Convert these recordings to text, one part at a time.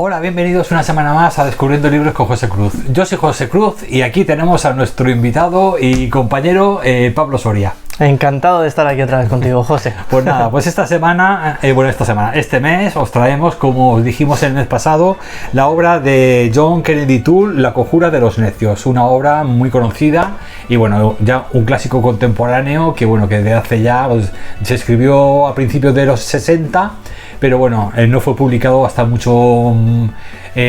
Hola, bienvenidos una semana más a Descubriendo Libros con José Cruz. Yo soy José Cruz y aquí tenemos a nuestro invitado y compañero Pablo Soria. Encantado de estar aquí otra vez contigo, José. Pues nada, pues este mes os traemos, como os dijimos el mes pasado, la obra de John Kennedy Toole, La conjura de los necios, una obra muy conocida y bueno, ya un clásico contemporáneo que bueno, que desde hace ya, pues, se escribió a principios de los 60, pero bueno, no fue publicado hasta mucho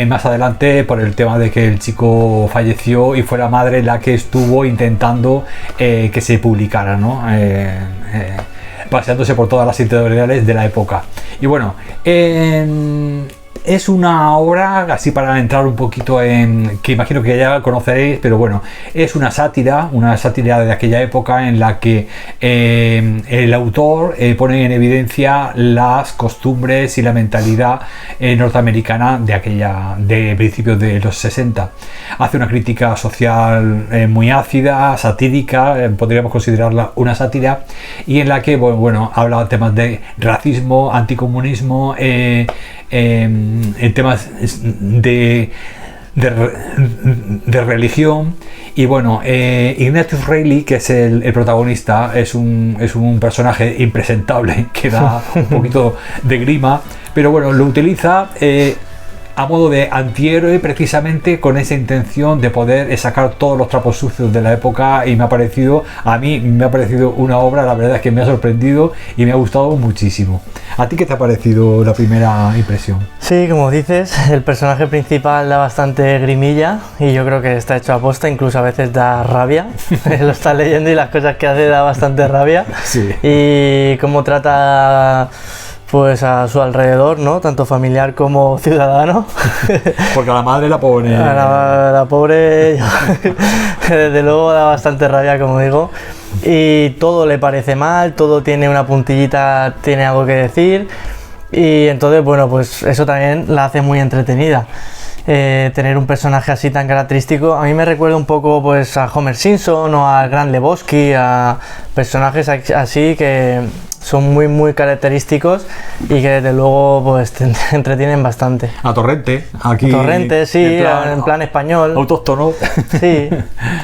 más adelante por el tema de que el chico falleció y fue la madre la que estuvo intentando que se publicara, ¿no? Paseándose por todas las editoriales de la época. Y bueno, es una obra, así para entrar un poquito en, que imagino que ya conoceréis, pero bueno, es una sátira de aquella época en la que el autor pone en evidencia las costumbres y la mentalidad norteamericana de principios de los 60. Hace una crítica social muy ácida, satírica, podríamos considerarla una sátira, y en la que bueno, habla de temas de racismo, anticomunismo, en temas de religión. Y bueno, Ignatius Reilly, que es el protagonista, es un personaje impresentable que da un poquito de grima, pero bueno, lo utiliza a modo de antihéroe, precisamente con esa intención de poder sacar todos los trapos sucios de la época. Y a mí me ha parecido una obra, la verdad es que me ha sorprendido y me ha gustado muchísimo. ¿A ti qué te ha parecido la primera impresión? Sí, como dices, el personaje principal da bastante grimilla y yo creo que está hecho a posta, incluso a veces da rabia. Lo estás leyendo y las cosas que hace da bastante rabia. Sí. Y cómo trata pues a su alrededor, ¿no? Tanto familiar como ciudadano. Porque a la madre la pobre... La pobre, desde luego da bastante rabia, como digo. Y todo le parece mal, todo tiene una puntillita, tiene algo que decir. Y entonces, bueno, pues eso también la hace muy entretenida. Tener un personaje así tan característico, a mí me recuerda un poco pues a Homer Simpson o al Gran Lebowski, a personajes así que son muy muy característicos y que desde luego pues te entretienen bastante. A Torrente, aquí. Torrente, sí, en plan español. Autóctono. Sí,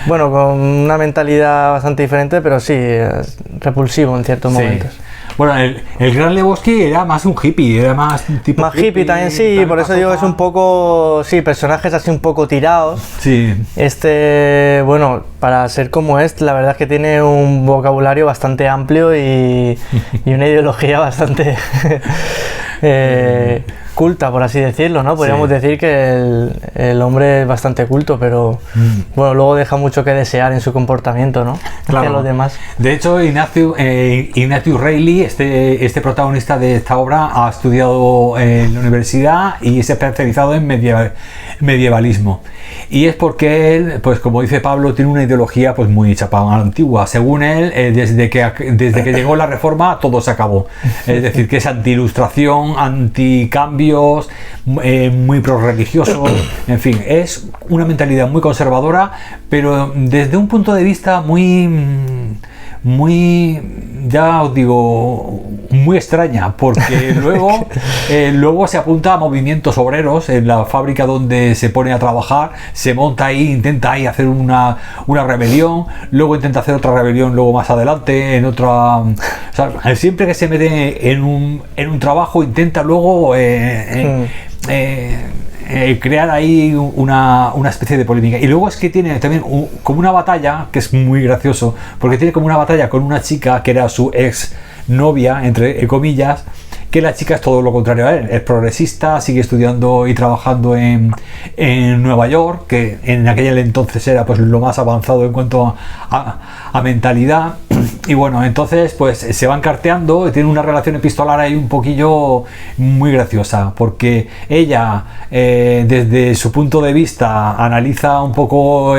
bueno, con una mentalidad bastante diferente, pero sí, repulsivo en ciertos momentos. Bueno, el Gran Lebowski era más un hippie, era más tipo... Más hippie también, sí, por eso digo que es un poco... Sí, personajes así un poco tirados. Sí. Bueno, para ser como la verdad es que tiene un vocabulario bastante amplio y una ideología bastante... culta, por así decirlo, ¿no? Podríamos decir que el hombre es bastante culto, pero bueno, luego deja mucho que desear en su comportamiento, ¿no? Claro. Hacia los demás. De hecho, Ignatius Reilly, este protagonista de esta obra, ha estudiado en la universidad y se ha especializado en medievalismo. Y es porque él, pues como dice Pablo, tiene una ideología pues muy chapada antigua. Según él, desde que llegó la Reforma, todo se acabó. Es decir, que es anti-ilustración, anti-cambio, muy pro-religioso, en fin, es una mentalidad muy conservadora, pero desde un punto de vista muy, ya os digo, muy extraña, porque luego se apunta a movimientos obreros en la fábrica donde se pone a trabajar, se monta ahí, intenta ahí hacer una rebelión, luego intenta hacer otra rebelión luego más adelante, en otra... O sea, siempre que se mete en un trabajo intenta luego crear ahí una especie de polémica. Y luego es que tiene también como una batalla, que es muy gracioso, porque tiene como una batalla con una chica que era su ex novia, entre comillas, que la chica es todo lo contrario a él, es progresista, sigue estudiando y trabajando en Nueva York, que en aquel entonces era pues lo más avanzado en cuanto a mentalidad. Y bueno, entonces pues se van carteando y tienen una relación epistolar ahí un poquillo muy graciosa, porque ella desde su punto de vista analiza un poco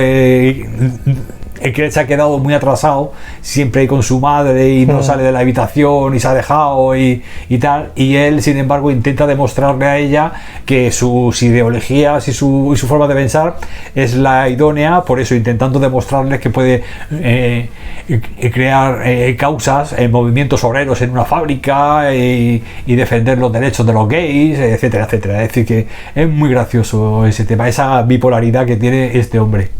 que él se ha quedado muy atrasado, siempre con su madre y no sale de la habitación y se ha dejado y tal, y él sin embargo intenta demostrarle a ella que sus ideologías y su forma de pensar es la idónea, por eso intentando demostrarles que puede crear causas, movimientos obreros en una fábrica y defender los derechos de los gays, etcétera, etcétera. Es decir, que es muy gracioso ese tema, esa bipolaridad que tiene este hombre.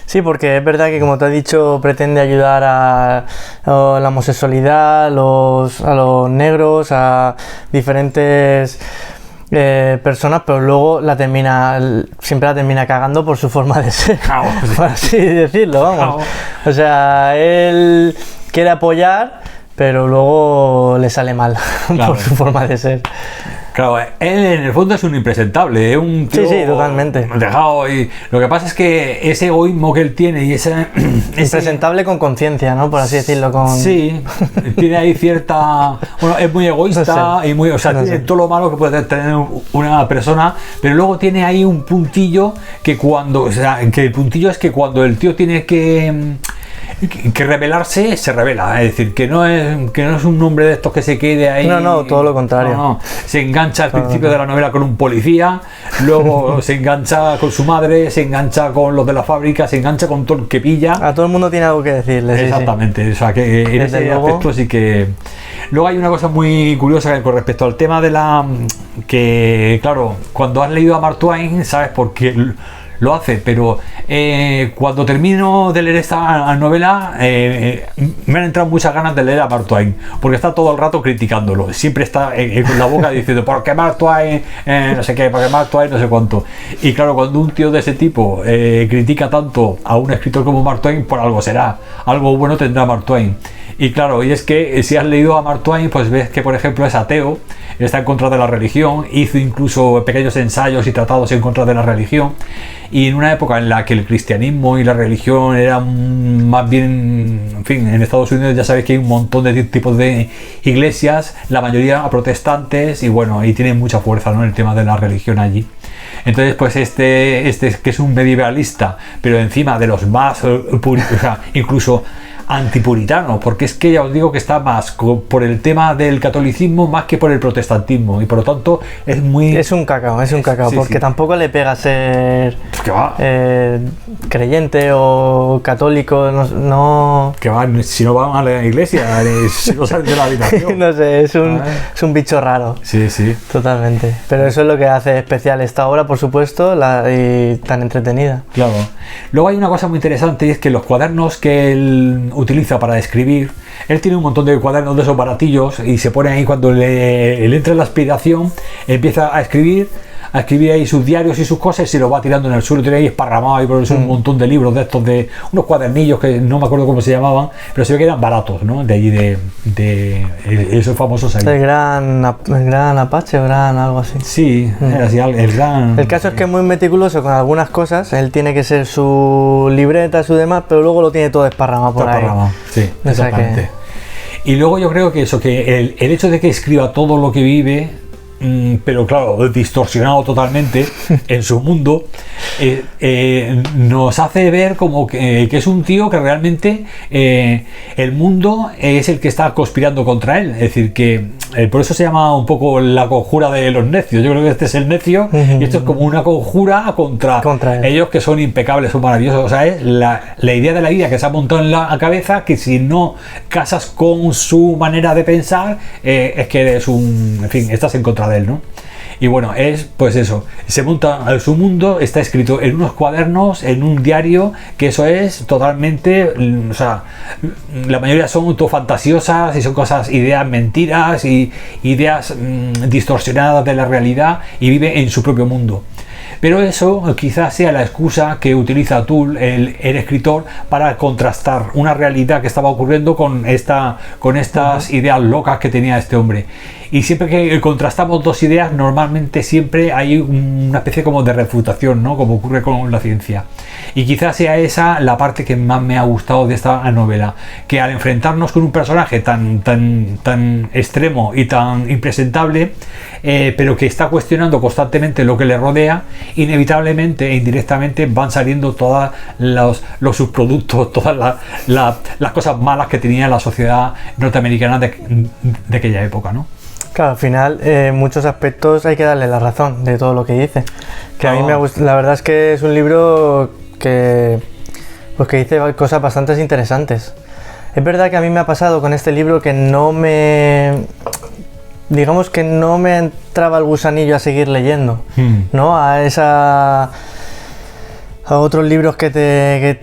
Sí, porque es verdad que, como te he dicho, pretende ayudar a la homosexualidad, a los negros, a diferentes personas, pero luego siempre la termina cagando por su forma de ser, por así decirlo, vamos. O sea, él quiere apoyar, pero luego le sale mal por su forma de ser. Claro, él en el fondo es un impresentable, es un tío sí, totalmente dejado, y lo que pasa es que ese egoísmo que él tiene y impresentable con conciencia, ¿no? Por así decirlo, sí, tiene ahí cierta, bueno, es muy egoísta y muy, o sea, tiene todo lo malo que puede tener una persona, pero luego tiene ahí un puntillo que el puntillo es que cuando el tío tiene que rebelarse, se revela, es decir, que no es un hombre de estos que se quede ahí. No, todo lo contrario. No. Se engancha al principio de la novela con un policía, luego se engancha con su madre, se engancha con los de la fábrica, se engancha con todo el que pilla. A todo el mundo tiene algo que decirle. Exactamente, sí. O sea, que en ese aspecto sí que... Luego hay una cosa muy curiosa con respecto al tema de que, claro, cuando has leído a Mark Twain, sabes por qué lo hace, pero cuando termino de leer esta novela me han entrado muchas ganas de leer a Mark Twain, porque está todo el rato criticándolo, siempre está con la boca diciendo ¿por qué Mark Twain? No sé qué, ¿por qué Mark Twain? No sé cuánto. Y claro, cuando un tío de ese tipo critica tanto a un escritor como Mark Twain, por algo será, algo bueno tendrá Mark Twain. Y claro, y es que si has leído a Mark Twain, pues ves que por ejemplo es ateo, está en contra de la religión, hizo incluso pequeños ensayos y tratados en contra de la religión, y en una época en la que el cristianismo y la religión eran más bien, en fin, en Estados Unidos ya sabéis que hay un montón de tipos de iglesias, la mayoría protestantes, y bueno, y tienen mucha fuerza, ¿no?, el tema de la religión allí. Entonces, pues este que es un medievalista, pero encima de los más o sea, incluso antipuritano, porque es que ya os digo que está más por el tema del catolicismo más que por el protestantismo, y por lo tanto es un cacao, porque sí. Tampoco le pega ser pues creyente o católico, no que va, si no van a la iglesia, si no salen de la habitación. No sé, es un bicho raro. Sí, totalmente, pero eso es lo que hace especial esta obra, por supuesto, y tan entretenida. Claro. Luego hay una cosa muy interesante, y es que los cuadernos que él utiliza para escribir, él tiene un montón de cuadernos de esos baratillos, y se pone ahí cuando le entra la inspiración, empieza a escribir ahí sus diarios y sus cosas, y se los va tirando en el suelo, tiene ahí esparramado ahí por eso un montón de libros de estos, de unos cuadernillos que no me acuerdo cómo se llamaban, pero se ve que eran baratos, ¿no? De allí de esos famosos ahí. El gran Apache o gran algo así. Sí, era así, el gran... El caso es que es muy meticuloso con algunas cosas, él tiene que ser su libreta, su demás, pero luego lo tiene todo esparramado por ahí. Sí, exactamente. Y luego yo creo que eso, que el hecho de que escriba todo lo que vive, pero claro, distorsionado totalmente en su mundo, nos hace ver como que es un tío que realmente el mundo es el que está conspirando contra él, es decir, que por eso se llama un poco la conjura de los necios. Yo creo que este es el necio, y esto es como una conjura contra ellos, que son impecables, son maravillosos. O sea, es la idea de la vida que se ha montado en la cabeza, que si no casas con su manera de pensar, es que eres en fin, estás en contra de él, ¿no? Y bueno, es pues eso, se monta su mundo, está escrito en unos cuadernos, en un diario, que eso es totalmente, o sea, la mayoría son todo fantasiosas y son cosas, ideas mentiras y ideas distorsionadas de la realidad, y vive en su propio mundo. Pero eso quizás sea la excusa que utiliza Tull, el escritor, para contrastar una realidad que estaba ocurriendo con estas ideas locas que tenía este hombre. y siempre que contrastamos dos ideas, normalmente siempre hay una especie como de refutación, ¿no? Como ocurre con la ciencia. Y quizás sea esa la parte que más me ha gustado de esta novela, que al enfrentarnos con un personaje tan extremo y tan impresentable, pero que está cuestionando constantemente lo que le rodea, inevitablemente e indirectamente van saliendo todos los subproductos, todas las cosas malas que tenía la sociedad norteamericana de aquella época, ¿no? Claro, al final, en muchos aspectos hay que darle la razón de todo lo que dice. Que a mí me gusta, la verdad es que es un libro que dice cosas bastante interesantes. Es verdad que a mí me ha pasado con este libro que digamos que no me entraba el gusanillo a seguir leyendo, ¿no? A otros libros que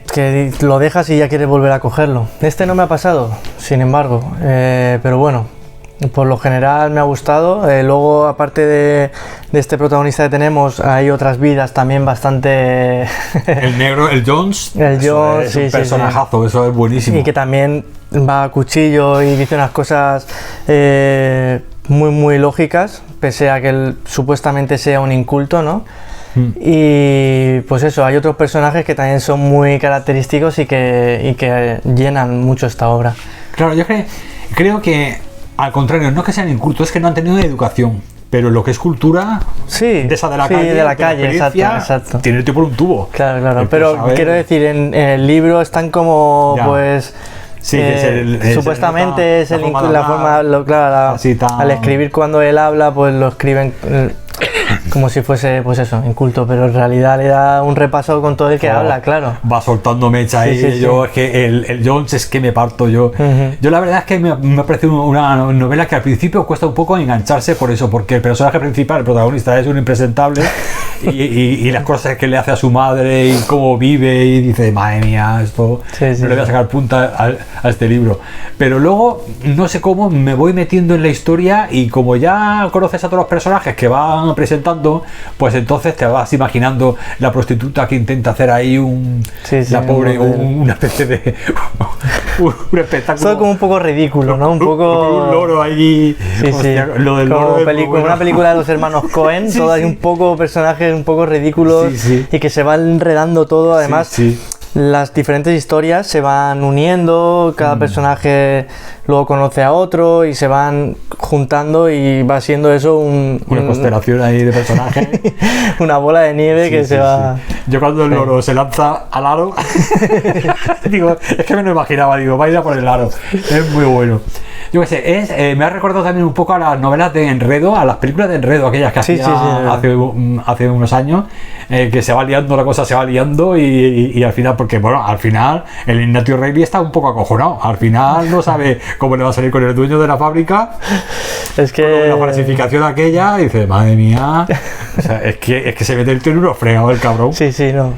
lo dejas y ya quieres volver a cogerlo. Este no me ha pasado, sin embargo, pero bueno, por lo general me ha gustado. Luego, aparte de este protagonista que tenemos, hay otras vidas también bastante... El negro, el Jones, el Jones, es un personajazo, sí. Eso es buenísimo. Y que también va a cuchillo y dice unas cosas muy, muy lógicas, pese a que él supuestamente sea un inculto, ¿no? Y pues eso, hay otros personajes que también son muy característicos y que llenan mucho esta obra. Claro, yo creo que al contrario, no es que sean incultos, es que no han tenido educación. Pero lo que es cultura, sí, de esa de la sí, calle, de la calle, exacto. Tiene el tío por un tubo. Claro, pero quiero decir, en el libro están como, ya. Pues... Sí, supuestamente es la forma, claro, al escribir cuando él habla, pues lo escriben como si fuese, pues eso, inculto, pero en realidad le da un repaso con todo el que habla, claro. Va soltando mecha ahí, sí. Es que el Jones es que me parto yo. Yo la verdad es que me parece una novela que al principio cuesta un poco engancharse por eso, porque el personaje principal, el protagonista, es un impresentable y las cosas que le hace a su madre y cómo vive y dice, madre mía, esto no le voy a sacar punta a este libro. Pero luego, no sé cómo, me voy metiendo en la historia y como ya conoces a todos los personajes que van presentando, pues entonces te vas imaginando la prostituta que intenta hacer ahí la pobre, una especie de un espectáculo. Todo como un poco ridículo, ¿no? Un poco... Un loro ahí. Sí, hostia, lo del loro una película de los hermanos Coen, todo hay un poco personajes un poco ridículos y que se va enredando todo, además las diferentes historias se van uniendo, cada personaje luego conoce a otro y se van juntando y va siendo eso una constelación ahí de personajes. Una bola de nieve que se va... Yo cuando el loro se lanza al aro, digo, es que me lo imaginaba, digo, va a ir a por el aro. Es muy bueno. Yo qué sé, me ha recordado también un poco a las novelas de Enredo, a las películas de Enredo, aquellas que hacía hace unos años, que se va liando, la cosa se va liando y al final, porque bueno, al final el Ignatius Reilly está un poco acojonado, al final no sabe cómo le va a salir con el dueño de la fábrica. Es que... La falsificación aquella, y dice, madre mía, o sea, es que se mete el tío en uno fregado el cabrón. Sí, no.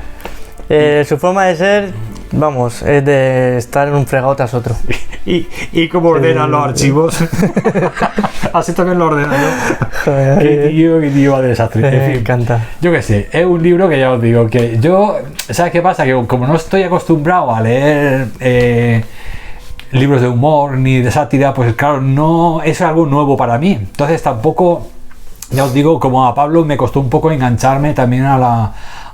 Su forma de ser, vamos, es de estar en un fregado tras otro. Y cómo ordenan los archivos. Así también lo ordeno yo. Joder, qué tío de desastre. En fin, me encanta. Yo qué sé, es un libro que ya os digo que yo, ¿sabes qué pasa? Que como no estoy acostumbrado a leer libros de humor ni de sátira, pues claro, no es algo nuevo para mí. Entonces tampoco, ya os digo, como a Pablo me costó un poco engancharme también a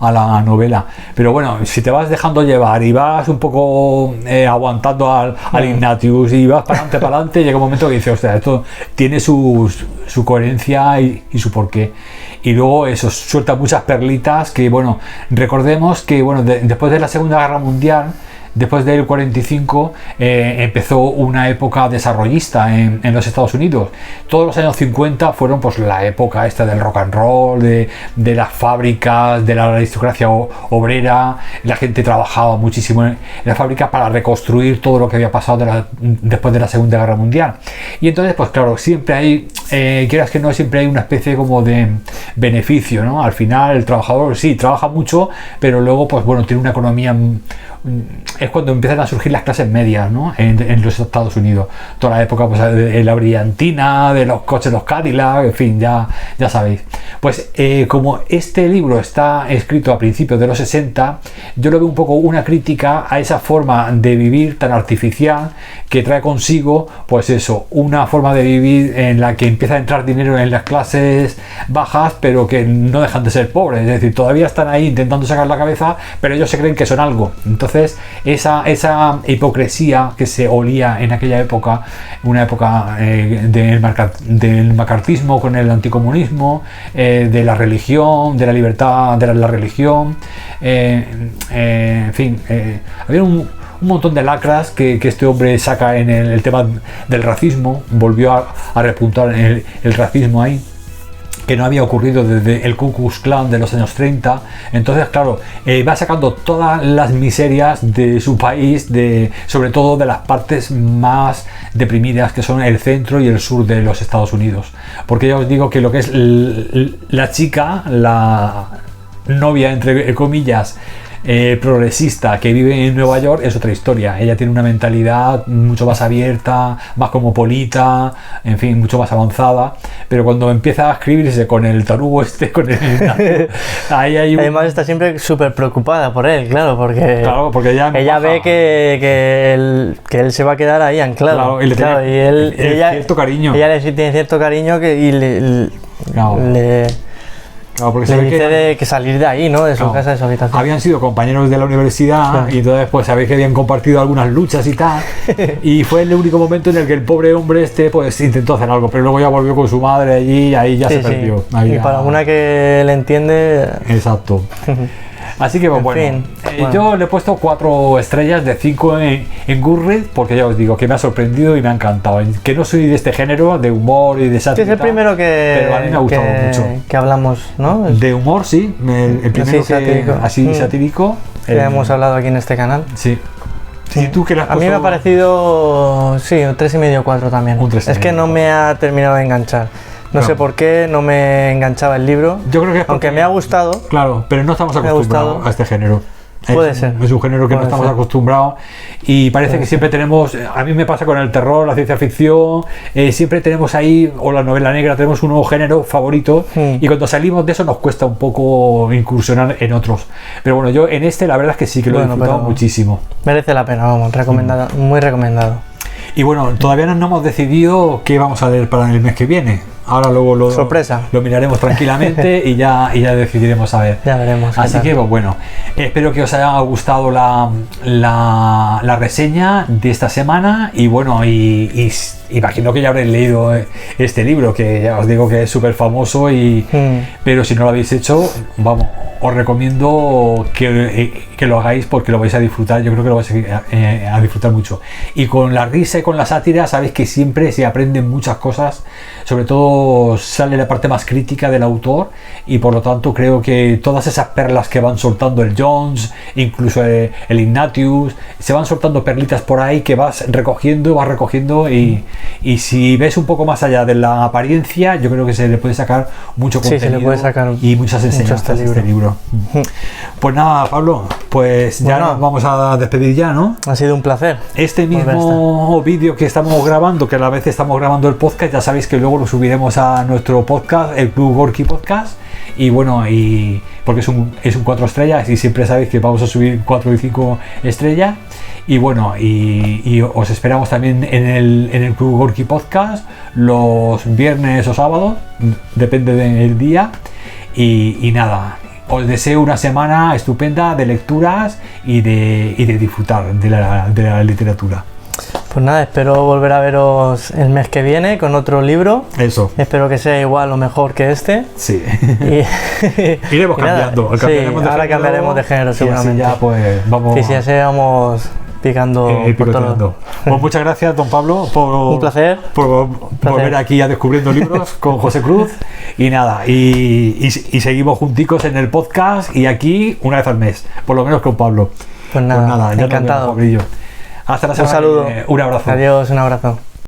la novela. Pero bueno, si te vas dejando llevar y vas un poco aguantando al Ignatius y vas para adelante, llega un momento que dices, ostras, esto tiene su coherencia y su porqué. Y luego eso, suelta muchas perlitas que, bueno, recordemos que, bueno, después de la Segunda Guerra Mundial, después del 45 empezó una época desarrollista en los Estados Unidos. Todos los años 50 fueron pues la época esta del rock and roll, de las fábricas, de la aristocracia obrera. La gente trabajaba muchísimo en las fábricas para reconstruir todo lo que había pasado después de la Segunda Guerra Mundial. Y entonces, pues claro, siempre hay, quieras que no, siempre hay una especie como de beneficio, ¿no? Al final el trabajador sí trabaja mucho, pero luego pues bueno, tiene una economía... Es cuando empiezan a surgir las clases medias, ¿no? en los Estados Unidos. Toda la época pues, de la brillantina, de los coches, los Cadillac, en fin, ya sabéis. Pues como este libro está escrito a principios de los 60, yo lo veo un poco una crítica a esa forma de vivir tan artificial que trae consigo, pues eso, una forma de vivir en la que empieza a entrar dinero en las clases bajas, pero que no dejan de ser pobres, es decir, todavía están ahí intentando sacar la cabeza, pero ellos se creen que son algo. Entonces esa hipocresía que se olía en aquella época, una época del macartismo con el anticomunismo, de la religión, de la libertad de la religión, en fin, había un montón de lacras que este hombre saca en el tema del racismo. Volvió a repuntar el racismo ahí, que no había ocurrido desde el Ku Klux Klan de los años 30. Entonces, claro, va sacando todas las miserias de su país, sobre todo de las partes más deprimidas, que son el centro y el sur de los Estados Unidos. Porque ya os digo que lo que es la chica, la novia, entre comillas, progresista que vive en Nueva York, es otra historia. Ella tiene una mentalidad mucho más abierta, más cosmopolita, en fin, mucho más avanzada, pero cuando empieza a escribirse con el tarugo con el ahí hay además está siempre súper preocupada por él, claro, porque ella ve que él se va a quedar ahí anclado, claro, y ella cierto cariño. Ella tiene cierto cariño le Claro, porque le dice que salir de ahí, ¿no? De su casa, de su habitación. Habían sido compañeros de la universidad, claro, y entonces pues sabéis que habían compartido algunas luchas y tal, y fue el único momento en el que el pobre hombre pues intentó hacer algo, pero luego ya volvió con su madre allí y ahí ya se perdió. Ahí y ya... para una que le entiende... Exacto. Así que bueno, yo le he puesto 4 estrellas de 5 en Goodreads, porque ya os digo que me ha sorprendido y me ha encantado. Que no soy de este género de humor y de sátira, es el primero pero a mí me ha gustado mucho. Que hablamos, ¿no? De humor, sí, el primero así satírico. Que hemos hablado aquí en este canal. Sí. ¿Y tú qué le has puesto? A mí me ha parecido, sí, 3,5 4 también. Es que no me ha terminado de enganchar. No sé por qué no me enganchaba el libro. Yo creo que es aunque me ha gustado. Claro, pero no estamos acostumbrados a este género. Puede ser. Es un género que no estamos acostumbrados y parece que siempre tenemos, a mí me pasa con el terror, la ciencia ficción, siempre tenemos ahí, o la novela negra, tenemos un nuevo género favorito y cuando salimos de eso nos cuesta un poco incursionar en otros. Pero bueno, yo en este la verdad es que sí que lo he disfrutado muchísimo. Merece la pena, vamos, recomendado, muy recomendado. Y bueno, todavía no hemos decidido qué vamos a leer para el mes que viene. Ahora luego lo miraremos tranquilamente y ya decidiremos a ver. Ya veremos. Así que bueno, espero que os haya gustado la reseña de esta semana y bueno, y imagino que ya habréis leído este libro, que ya os digo que es súper famoso pero si no lo habéis hecho, vamos, os recomiendo que lo hagáis porque lo vais a disfrutar. Yo creo que lo vais a disfrutar mucho. Y con la risa y con la sátira, sabéis que siempre se aprenden muchas cosas, sobre todo sale la parte más crítica del autor y por lo tanto creo que todas esas perlas que van soltando el Jones, incluso el Ignatius, se van soltando perlitas por ahí que vas recogiendo y si ves un poco más allá de la apariencia, yo creo que se le puede sacar mucho contenido, se le puede sacar y muchas enseñanzas a este libro. Pues nada, Pablo, pues ya nos vamos a despedir ya, ¿no? Ha sido un placer. Este mismo vídeo que estamos grabando, que a la vez estamos grabando el podcast, ya sabéis que luego lo subiremos a nuestro podcast, el Club Gorky Podcast, y bueno, porque es un 4 estrellas y siempre sabéis que vamos a subir 4 y 5 estrellas. Y bueno, y os esperamos también en el Club Gorky Podcast los viernes o sábados, depende del día. Y nada, os deseo una semana estupenda de lecturas y de disfrutar de la literatura. Pues nada, espero volver a veros el mes que viene con otro libro. Eso. Espero que sea igual o mejor que este. Sí. Iremos cambiando. Ahora cambiaremos de género seguramente. Y así ya pues vamos. Sí, así vamos picando. Pues muchas gracias, don Pablo, un placer. Por volver aquí a Descubriendo Libros con José Cruz. Y nada, y seguimos junticos en el podcast y aquí una vez al mes, por lo menos con Pablo. Pues nada ya encantado. Hasta la semana. Un saludo. Un abrazo. Adiós, un abrazo.